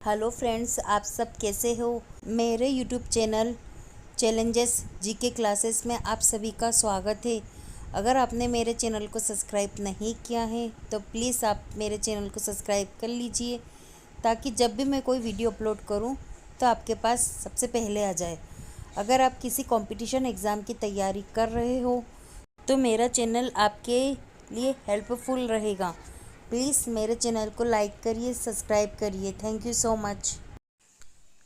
Hello friends, आप सब कैसे हो। मेरे YouTube channel challenges GK classes में आप सभी का स्वागत है। अगर आपने मेरे चैनल को सब्सक्राइब नहीं किया है तो प्लीज़ आप मेरे चैनल को सब्सक्राइब कर लीजिए, ताकि जब भी मैं कोई वीडियो अपलोड करूं तो आपके पास सबसे पहले आ जाए। अगर आप किसी कंपटीशन एग्ज़ाम की तैयारी कर रहे हो तो मेरा चैनल आपके लिए हेल्पफुल रहेगा। प्लीज़ मेरे चैनल को लाइक करिए, सब्सक्राइब करिए। Thank you so much.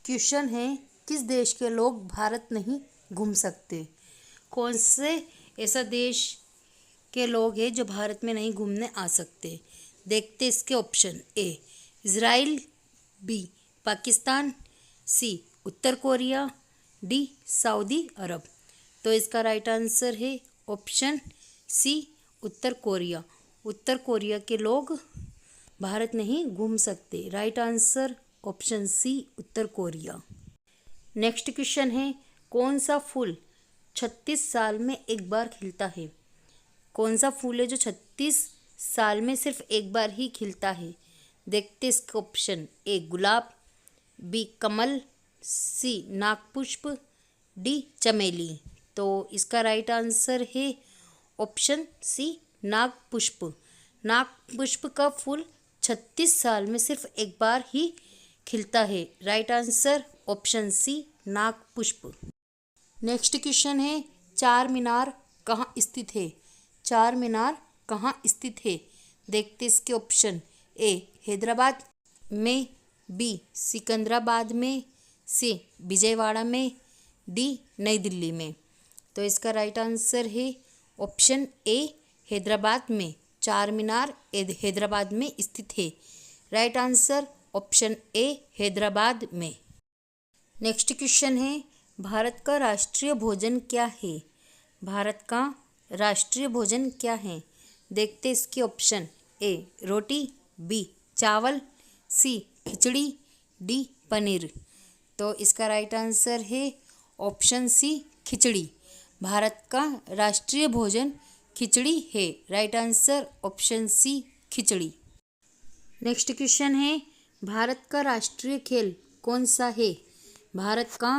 Question है, किस देश के लोग भारत नहीं घूम सकते। कौन से ऐसा देश के लोग हैं जो भारत में नहीं घूमने आ सकते। देखते इसके ऑप्शन। ए इज़राइल, बी पाकिस्तान, सी उत्तर कोरिया, डी सऊदी अरब। तो इसका राइट आंसर है ऑप्शन सी उत्तर कोरिया। उत्तर कोरिया के लोग भारत नहीं घूम सकते। राइट आंसर ऑप्शन सी उत्तर कोरिया। नेक्स्ट क्वेश्चन है, कौन सा फूल 36 साल में एक बार खिलता है। कौन सा फूल है जो 36 साल में सिर्फ एक बार ही खिलता है। देखते इसके ऑप्शन। ए गुलाब, बी कमल, सी नागपुष्प, डी चमेली। तो इसका राइट आंसर है ऑप्शन सी नागपुष्प। नागपुष्प का फूल 36 साल में सिर्फ एक बार ही खिलता है। राइट आंसर ऑप्शन सी नागपुष्प। नेक्स्ट क्वेश्चन है, चार मीनार कहाँ स्थित है। चार मीनार कहाँ स्थित है। देखते इसके ऑप्शन। ए हैदराबाद में, बी सिकंदराबाद में, सी विजयवाड़ा में, डी नई दिल्ली में। तो इसका राइट आंसर है ऑप्शन ए हैदराबाद में। चार मीनार हैदराबाद में स्थित है। Right answer option A Hyderabad में। नेक्स्ट क्वेश्चन है, भारत का राष्ट्रीय भोजन क्या है। भारत का राष्ट्रीय भोजन क्या है। देखते इसके ऑप्शन। ए रोटी, बी चावल, सी खिचड़ी, डी पनीर। तो इसका राइट आंसर है ऑप्शन सी खिचड़ी। भारत का राष्ट्रीय भोजन खिचड़ी है। राइट आंसर ऑप्शन सी खिचड़ी। नेक्स्ट क्वेश्चन है, भारत का राष्ट्रीय खेल कौन सा है। भारत का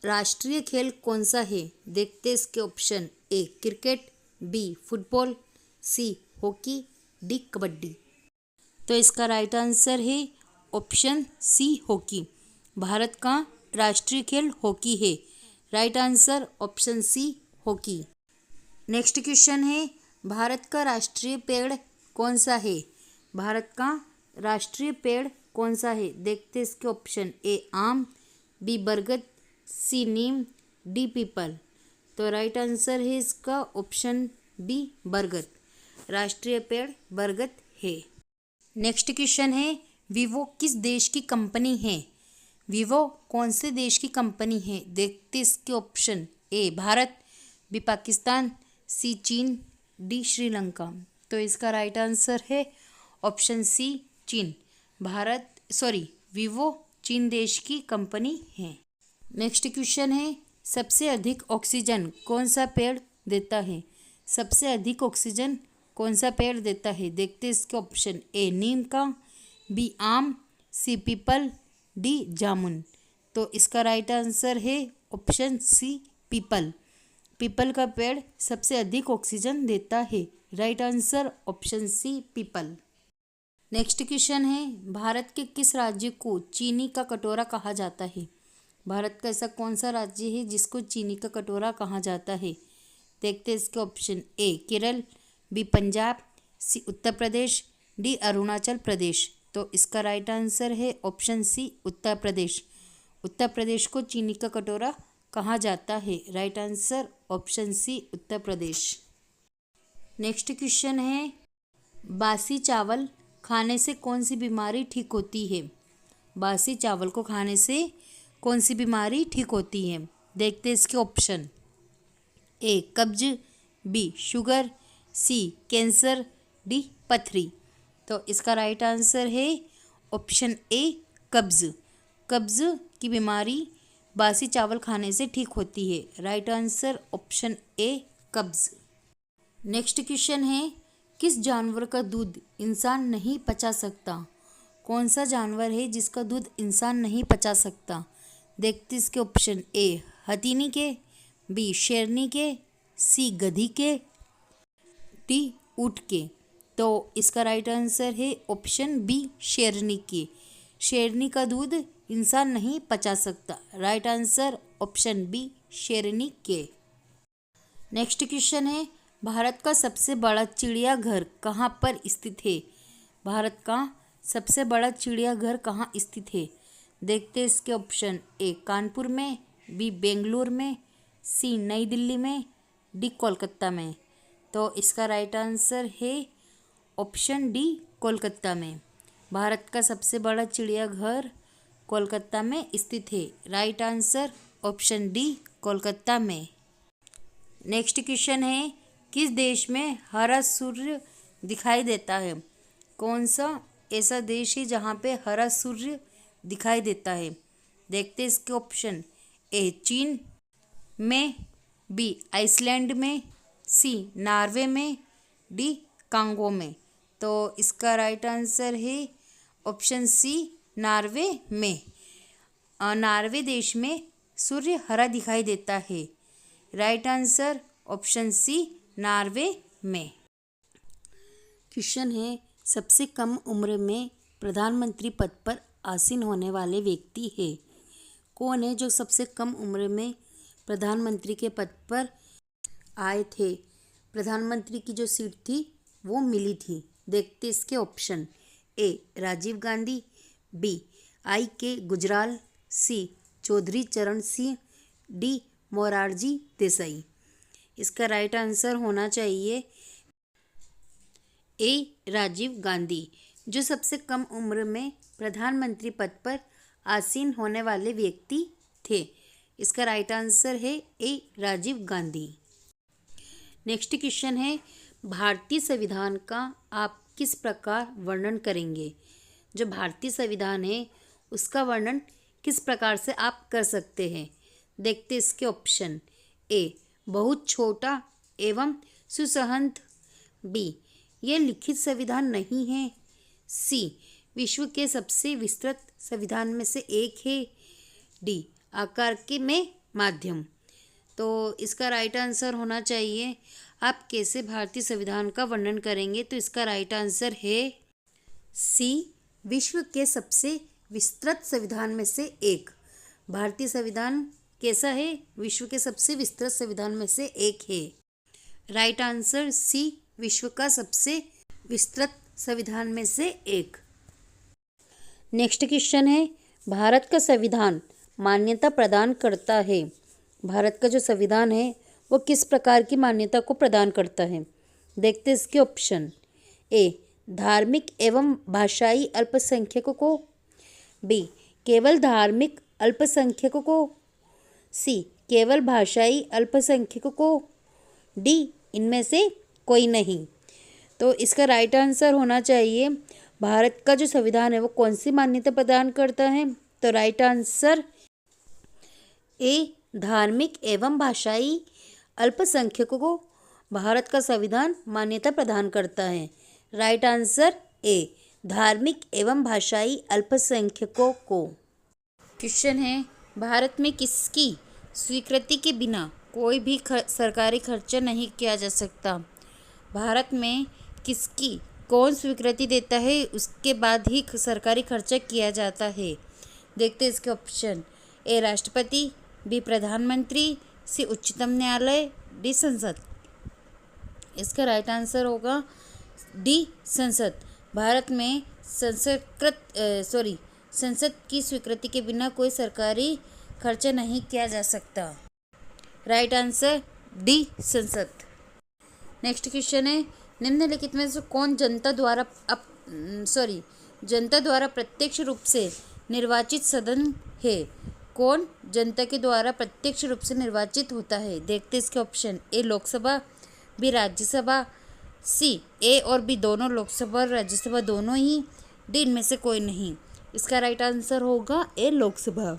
राष्ट्रीय खेल कौन सा है। देखते इसके option. A cricket, B football, C hockey, D kabaddi. तो इसका राइट आंसर है ऑप्शन सी हॉकी। भारत का राष्ट्रीय खेल हॉकी है। Right answer option C hockey. Next question है, भारत का राष्ट्रीय पेड़ कौन सा है। भारत का राष्ट्रीय पेड़ कौन सा है। देखते इसके ऑप्शन। ए आम, बी बरगद, सी नीम, डी पीपल। तो राइट आंसर है इसका ऑप्शन बी बरगद। राष्ट्रीय पेड़ बरगद है। नेक्स्ट क्वेश्चन है, वीवो किस देश की कंपनी है। वीवो कौन से देश की कंपनी है। देखते इसके ऑप्शन। ए भारत, बी पाकिस्तान, सी चीन, डी श्रीलंका। तो इसका राइट आंसर है ऑप्शन सी चीन। वीवो चीन देश की कंपनी है। नेक्स्ट क्वेश्चन है, सबसे अधिक ऑक्सीजन कौन सा पेड़ देता है। सबसे अधिक ऑक्सीजन कौन सा पेड़ देता है। देखते इसके ऑप्शन। ए नीम का, बी आम, सी पीपल, डी जामुन। तो इसका राइट आंसर है ऑप्शन सी पीपल। पीपल का पेड़ सबसे अधिक ऑक्सीजन देता है। Right answer option see people. Next question है, भारत के किस राज्य को चीनी का कटोरा कहा जाता है। भारत का ऐसा कौन सा राज्य है जिसको चीनी का कटोरा कहा जाता है। देखते हैं इसके ऑप्शन। ए केरल, बी पंजाब, सी उत्तर प्रदेश, डी अरुणाचल प्रदेश। तो इसका राइट आंसर है ऑप्शन सी उत्तर प्रदेश। उत्तर प्रदेश को चीनी का कटोरा कहा जाता है। राइट आंसर ऑप्शन सी उत्तर प्रदेश। नेक्स्ट क्वेश्चन है, बासी चावल खाने से कौन सी बीमारी ठीक होती है। बासी चावल को खाने से कौन सी बीमारी ठीक होती है। देखते इसके ऑप्शन। ए कब्ज, बी शुगर, सी कैंसर, डी पथरी। तो इसका राइट आंसर है ऑप्शन ए कब्ज। कब्ज की बीमारी बासी चावल खाने से ठीक होती है। राइट आंसर ऑप्शन ए कब्ज। नेक्स्ट क्वेश्चन है, किस जानवर का दूध इंसान नहीं पचा सकता। कौन सा जानवर है जिसका दूध इंसान नहीं पचा सकता? देखते इसके ऑप्शन। ए हथिनी के, बी शेरनी के, सी गधी के, डी ऊँट के। तो इसका राइट आंसर है ऑप्शन बी शेरनी के। शेरनी का दूध इंसान नहीं पचा सकता। राइट आंसर ऑप्शन बी शेरनी के। नेक्स्ट क्वेश्चन है, भारत का सबसे बड़ा चिड़ियाघर कहाँ पर स्थित है? भारत का सबसे बड़ा चिड़ियाघर कहाँ स्थित है? देखते हैं इसके ऑप्शन। ए कानपुर में, बी बेंगलुरु में, सी नई दिल्ली में, डी कोलकाता में। तो इसका राइट आंसर है ऑप्शन डी कोलकाता में। भारत का सबसे बड़ा चिड़ियाघर कोलकाता में स्थित है। Right answer option D Kolkata में। नेक्स्ट क्वेश्चन है, किस देश में हरा सूर्य दिखाई देता है? कौन सा ऐसा देश है जहाँ पे हरा सूर्य दिखाई देता है? देखते हैं इसके ऑप्शन। ए चीन में, बी आइसलैंड में, सी नॉर्वे में, डी कांगो में। तो इसका राइट आंसर है ऑप्शन सी नॉर्वे में। नॉर्वे देश में सूर्य हरा दिखाई देता है। Right answer option C Norway में। क्वेश्चन है, सबसे कम उम्र में प्रधानमंत्री पद पर आसीन होने वाले व्यक्ति है? कौन है जो सबसे कम उम्र में प्रधानमंत्री के पद पर आए थे? प्रधानमंत्री की जो सीट थी वो मिली थी। देखते इसके option. A Rajiv Gandhi, B I K Gujral, सी चौधरी चरण सिंह, डी मोरारजी देसाई। इसका राइट आंसर होना चाहिए ए राजीव गांधी, जो सबसे कम उम्र में प्रधानमंत्री पद पर आसीन होने वाले व्यक्ति थे। इसका राइट आंसर है ए राजीव गांधी। नेक्स्ट क्वेश्चन है, भारतीय संविधान का आप किस प्रकार वर्णन करेंगे? जो भारतीय संविधान है उसका वर्णन किस प्रकार से आप कर सकते हैं? देखते इसके ऑप्शन। ए बहुत छोटा एवं सुसंहत, बी यह लिखित संविधान नहीं है, सी विश्व के सबसे विस्तृत संविधान में से एक है, डी आकार के में माध्यम। तो इसका राइट आंसर होना चाहिए, आप कैसे भारतीय संविधान का वर्णन करेंगे? तो इसका राइट आंसर है सी विश्व के सबसे विस्तृत संविधान में से एक। भारतीय संविधान कैसा है? विश्व के सबसे विस्तृत संविधान में से एक है। राइट आंसर सी विश्व का सबसे विस्तृत संविधान में से एक। नेक्स्ट क्वेश्चन है, भारत का संविधान मान्यता प्रदान करता है? भारत का जो संविधान है वो किस प्रकार की मान्यता को प्रदान करता है? देखते इसके ऑप्शन। ए धार्मिक एवं भाषाई अल्पसंख्यकों को, बी केवल धार्मिक अल्पसंख्यकों को, सी केवल भाषाई अल्पसंख्यकों को, डी इनमें से कोई नहीं। तो इसका राइट आंसर होना चाहिए, भारत का जो संविधान है वो कौन सी मान्यता प्रदान करता है? तो राइट आंसर ए धार्मिक एवं भाषाई अल्पसंख्यकों को भारत का संविधान मान्यता प्रदान करता है। राइट आंसर ए धार्मिक एवं भाषाई अल्पसंख्यकों को। क्वेश्चन है, भारत में किसकी स्वीकृति के बिना कोई भी सरकारी खर्चा नहीं किया जा सकता? भारत में किसकी कौन स्वीकृति देता है उसके बाद ही सरकारी खर्चा किया जाता है? देखते हैं इसके ऑप्शन। ए राष्ट्रपति, बी प्रधानमंत्री, सी उच्चतम न्यायालय, डी संसद। इसका राइट आंसर होगा डी संसद। भारत में संसद की स्वीकृति के बिना कोई सरकारी खर्चा नहीं किया जा सकता। राइट आंसर डी संसद। नेक्स्ट क्वेश्चन है, निम्नलिखित में से कौन जनता द्वारा प्रत्यक्ष रूप से निर्वाचित सदन है? कौन जनता के द्वारा प्रत्यक्ष रूप से निर्वाचित होता है? देखते इसके ऑप्शन। ए लोकसभा, बी राज्यसभा, सी ए और बी दोनों लोकसभा और राज्यसभा दोनों ही, डी इनमें से कोई नहीं। इसका राइट आंसर होगा ए लोकसभा।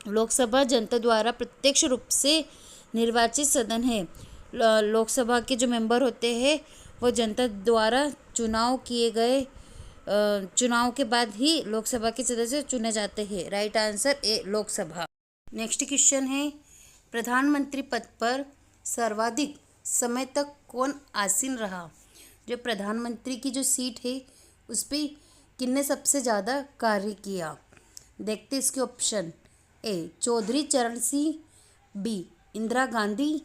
लोकसभा जनता द्वारा प्रत्यक्ष रूप से निर्वाचित सदन है। लोकसभा के जो मेंबर होते हैं वो जनता द्वारा चुनाव किए गए चुनाव के बाद ही लोकसभा के सदस्य चुने जाते हैं। Right answer A Lok Sabha. Next question है, प्रधानमंत्री पद पर सर्वाधिक समय तक कौन आसीन रहा? जो प्रधानमंत्री की जो सीट है उस पर किसने सबसे ज़्यादा कार्य किया? देखते इसके ऑप्शन। ए चौधरी चरण सिंह, बी इंदिरा गांधी,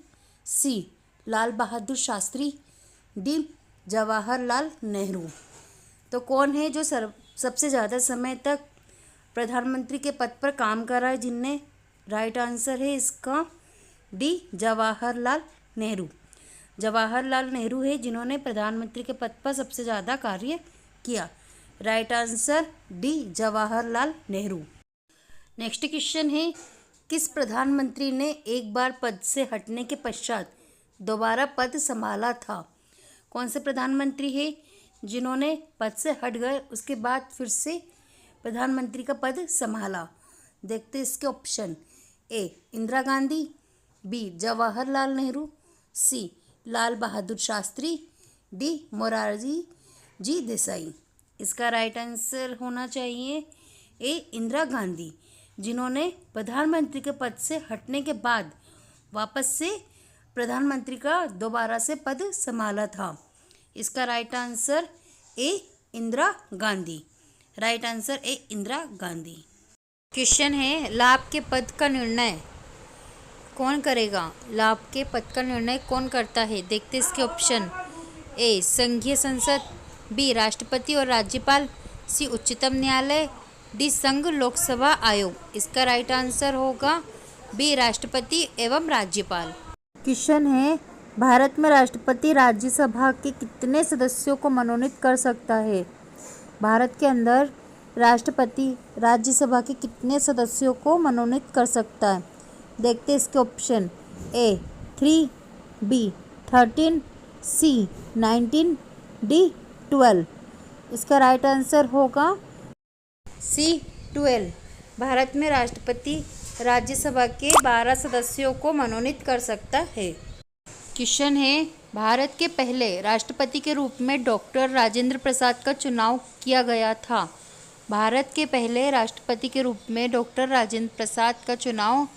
सी लाल बहादुर शास्त्री, डी जवाहरलाल नेहरू। तो कौन है जो सबसे ज़्यादा समय तक प्रधानमंत्री के पद पर काम कर रहा है जिनने? राइट आंसर है इसका डी जवाहरलाल नेहरू। जवाहरलाल नेहरू है जिन्होंने प्रधानमंत्री के पद पर सबसे ज़्यादा कार्य किया। Right answer D Jawaharlal Nehru. Next question है, किस प्रधानमंत्री ने एक बार पद से हटने के पश्चात दोबारा पद संभाला था? कौन से प्रधानमंत्री है जिन्होंने पद से हट गए उसके बाद फिर से प्रधानमंत्री का पद संभाला? देखते इसके ऑप्शन। ए इंदिरा गांधी, बी जवाहरलाल नेहरू, सी लाल बहादुर शास्त्री, डी मोरारजी जी देसाई। इसका राइट आंसर होना चाहिए ए इंदिरा गांधी, जिन्होंने प्रधानमंत्री के पद से हटने के बाद वापस से प्रधानमंत्री का दोबारा से पद संभाला था। इसका right answer A Indira Gandhi. Right answer A Indira Gandhi. Question है, लाभ के पद का निर्णय कौन करेगा? लाभ के पद का निर्णय कौन करता है? देखते इसके ऑप्शन। ए संघीय संसद, बी राष्ट्रपति और राज्यपाल, सी उच्चतम न्यायालय, डी संघ लोकसेवा आयोग। इसका राइट आंसर होगा बी राष्ट्रपति एवं राज्यपाल। क्वेश्चन है, भारत में राष्ट्रपति राज्यसभा के कितने सदस्यों को मनोनीत कर सकता है? भारत के अंदर राष्ट्रपति राज्यसभा के कितने सदस्यों को मनोनीत कर सकता है? देखते इसके ऑप्शन। ए 3, बी 13, सी 19, डी 12। इसका राइट आंसर होगा सी 12। भारत में राष्ट्रपति राज्यसभा के 12 सदस्यों को मनोनीत कर सकता है। क्वेश्चन है, भारत के पहले राष्ट्रपति के रूप में डॉक्टर राजेंद्र प्रसाद का चुनाव किया गया था। भारत के पहले राष्ट्रपति के रूप में डॉक्टर राजेंद्र प्रसाद का चुनाव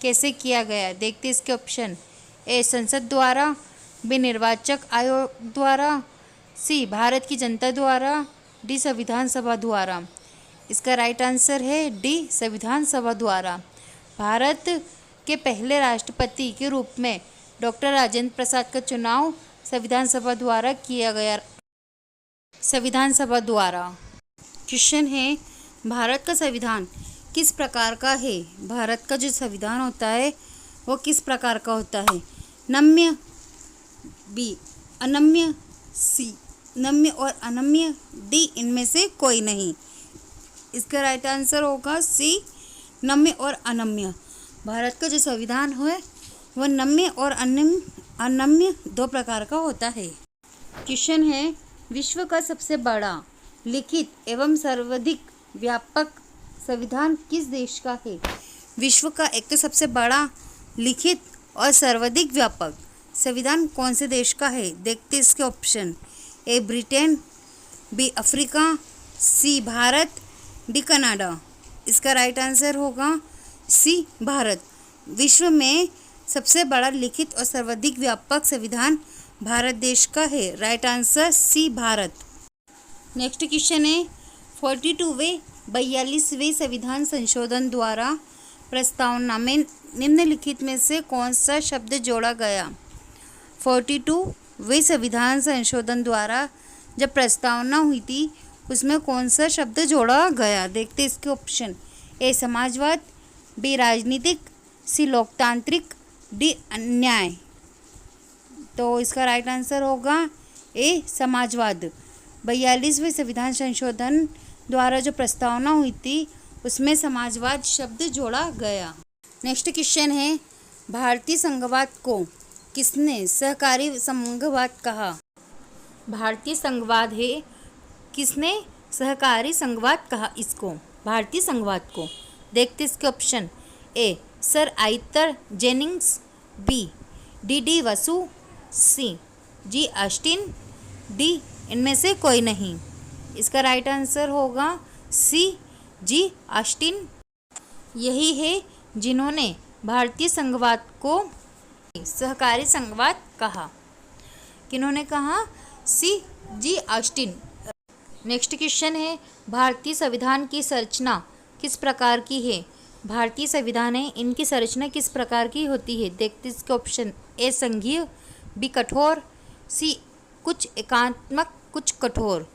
कैसे किया गया? देखते इसके ऑप्शन। ए संसद द्वारा, बी निर्वाचक आयोग द्वारा, सी भारत की जनता द्वारा, डी संविधान सभा द्वारा। इसका राइट आंसर है डी संविधान सभा द्वारा। भारत के पहले राष्ट्रपति के रूप में डॉक्टर राजेंद्र प्रसाद का चुनाव संविधान सभा द्वारा किया गया। संविधान सभा द्वारा। क्वेश्चन है, भारत का संविधान किस प्रकार का है? भारत का जो संविधान होता है वो किस प्रकार का होता है? नम्य, बी अनम्य, सी नम्य और अनम्य, डी इनमें से कोई नहीं। इसका राइट आंसर होगा सी नम्य और अनम्य। भारत का जो संविधान है वह नम्य और अनम्य 2 प्रकार का होता है। क्वेश्चन है, विश्व का सबसे बड़ा लिखित एवं सर्वाधिक व्यापक संविधान किस देश का है? विश्व का एक तो सबसे बड़ा लिखित और सर्वाधिक व्यापक संविधान कौन से देश का है? देखते इसके ऑप्शन। ए ब्रिटेन, बी अफ्रीका, सी भारत, डी कनाडा। इसका राइट आंसर होगा सी भारत। विश्व में सबसे बड़ा लिखित और सर्वाधिक व्यापक संविधान भारत देश का है। Right answer C Bharat. Next question है, 42वें संविधान संशोधन द्वारा प्रस्तावना में निम्नलिखित में से कौन सा शब्द जोड़ा गया? 42वें संविधान संशोधन द्वारा जब प्रस्तावना हुई थी उसमें कौन सा शब्द जोड़ा गया? देखते इसके ऑप्शन। ए समाजवाद, बी राजनीतिक, सी लोकतांत्रिक, डी अन्याय। तो इसका राइट आंसर होगा ए समाजवाद। 42वें संविधान संशोधन द्वारा जो प्रस्तावना हुई थी उसमें समाजवाद शब्द जोड़ा गया। नेक्स्ट क्वेश्चन है, भारतीय संघवाद को किसने सहकारी संघवाद कहा? भारतीय संघवाद है, किसने सहकारी संघवाद कहा इसको? भारतीय संघवाद को। देखते इसके ऑप्शन। ए सर आइतर जेनिंग्स, बी डी वसु, सी जी ऑस्टिन, डी इनमें से कोई नहीं। इसका राइट आंसर होगा सी जी ऑस्टिन। यही है जिन्होंने भारतीय संघवाद को सहकारी संघवाद कहा। किन्होंने कहा? सी जी ऑस्टिन। नेक्स्ट क्वेश्चन है, भारतीय संविधान की संरचना किस प्रकार की है? भारतीय संविधान है, इनकी संरचना किस प्रकार की होती है? देखते इसके ऑप्शन। ए संघीय, बी कठोर, सी कुछ एकात्मक कुछ कठोर,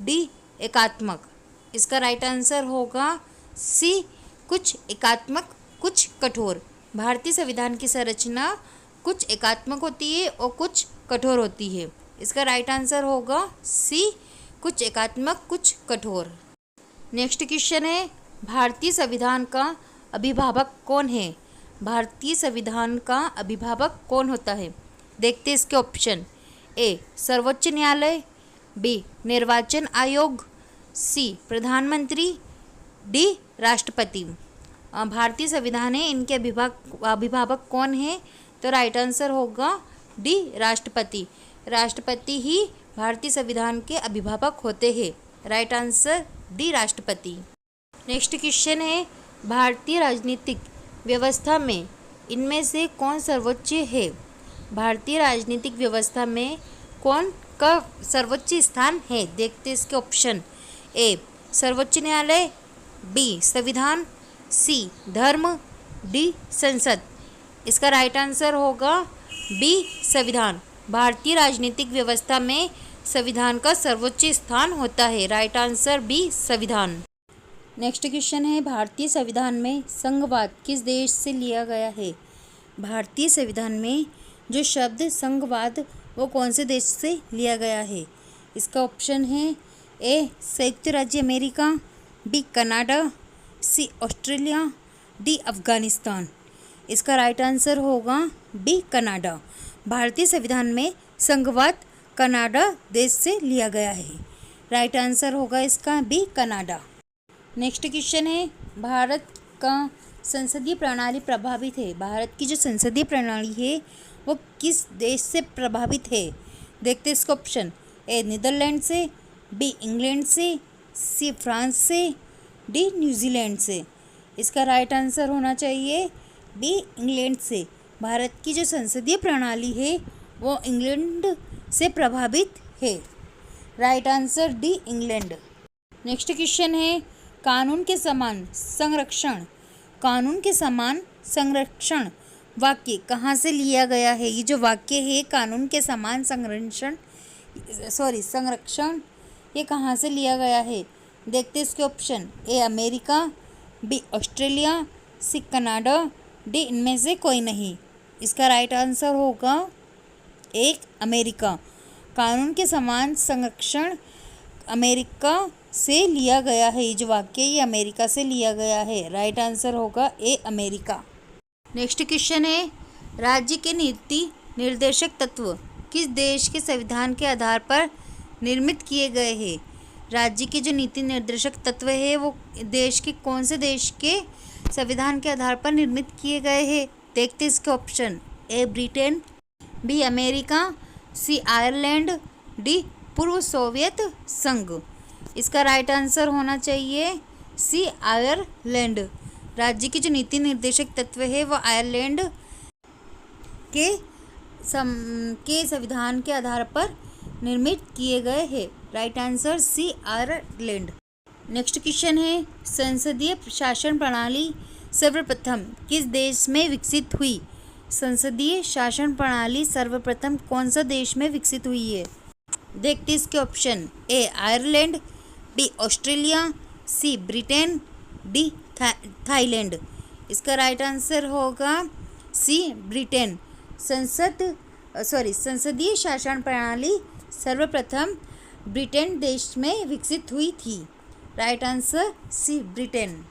डी एकात्मक। इसका राइट आंसर होगा सी कुछ एकात्मक कुछ कठोर। भारतीय संविधान की संरचना कुछ एकात्मक होती है और कुछ कठोर होती है। इसका राइट आंसर होगा सी कुछ एकात्मक कुछ कठोर। नेक्स्ट क्वेश्चन है, भारतीय संविधान का अभिभावक कौन है? भारतीय संविधान का अभिभावक कौन होता है? देखते इसके ऑप्शन। ए सर्वोच्च न्यायालय, बी निर्वाचन आयोग, सी प्रधानमंत्री, डी राष्ट्रपति। भारतीय संविधान है, इनके अभिभावक कौन है? तो राइट आंसर होगा डी राष्ट्रपति। राष्ट्रपति ही भारतीय संविधान के अभिभावक होते हैं। राइट आंसर डी राष्ट्रपति। नेक्स्ट क्वेश्चन है, भारतीय राजनीतिक व्यवस्था में इनमें से कौन सर्वोच्च है? भारतीय राजनीतिक व्यवस्था में कौन का सर्वोच्च स्थान है? देखते इसके ऑप्शन। ए सर्वोच्च न्यायालय, बी संविधान, सी धर्म, डी संसद। इसका राइट आंसर होगा बी संविधान। भारतीय राजनीतिक व्यवस्था में संविधान का सर्वोच्च स्थान होता है। राइट आंसर बी संविधान। नेक्स्ट क्वेश्चन है, भारतीय संविधान में संघवाद किस देश से लिया गया है? भारतीय संविधान में जो शब्द संघवाद वो कौन से देश से लिया गया है? इसका ऑप्शन है। ए संयुक्त राज्य अमेरिका, बी कनाडा, सी ऑस्ट्रेलिया, डी अफगानिस्तान। इसका राइट आंसर होगा बी कनाडा। भारतीय संविधान में संघवाद कनाडा देश से लिया गया है। राइट आंसर होगा इसका बी कनाडा। नेक्स्ट क्वेश्चन है, भारत का संसदीय प्रणाली प्रभावित है। भारत की जो संसदीय प्रणाली है वो किस देश से प्रभावित है? देखते इसका ऑप्शन। ए नीदरलैंड से, बी इंग्लैंड से, सी फ्रांस से, डी न्यूजीलैंड से। इसका राइट आंसर होना चाहिए बी इंग्लैंड से। भारत की जो संसदीय प्रणाली है वो इंग्लैंड से प्रभावित है। Right answer D England. Next question है, कानून के समान संरक्षण। कानून के समान संरक्षण वाक्य कहाँ से लिया गया है? ये जो वाक्य है कानून के समान संरक्षण ये कहाँ से लिया गया है? देखते इसके option. A America, B Australia, C Canada, D इनमें से कोई नहीं। इसका राइट आंसर होगा एक अमेरिका। कानून के समान संरक्षण अमेरिका से लिया गया है। ये जो वाक्य ये अमेरिका से लिया गया है। राइट आंसर होगा ए अमेरिका। नेक्स्ट क्वेश्चन है, राज्य के नीति निर्देशक तत्व किस देश के संविधान के आधार पर निर्मित किए गए हैं? राज्य के जो नीति निर्देशक तत्व है वो देश के कौन से देश के संविधान के आधार पर निर्मित किए गए हैं? देखते इसके ऑप्शन। ए ब्रिटेन, बी अमेरिका, सी आयरलैंड, डी पूर्व सोवियत संघ। इसका राइट आंसर होना चाहिए सी आयरलैंड। राज्य की जो नीति निर्देशक तत्व है वो आयरलैंड के संविधान के आधार पर निर्मित किए गए हैं। Right answer C Ireland. Next question है, संसदीय शासन प्रणाली सर्वप्रथम किस देश में विकसित हुई? संसदीय शासन प्रणाली सर्वप्रथम कौन सा देश में विकसित हुई है? देखते इसके ऑप्शन। ए आयरलैंड, बी ऑस्ट्रेलिया, सी ब्रिटेन, डी थाईलैंड। इसका राइट आंसर होगा सी ब्रिटेन। संसदीय शासन प्रणाली सर्वप्रथम ब्रिटेन देश में विकसित हुई थी। Right answer C Britain.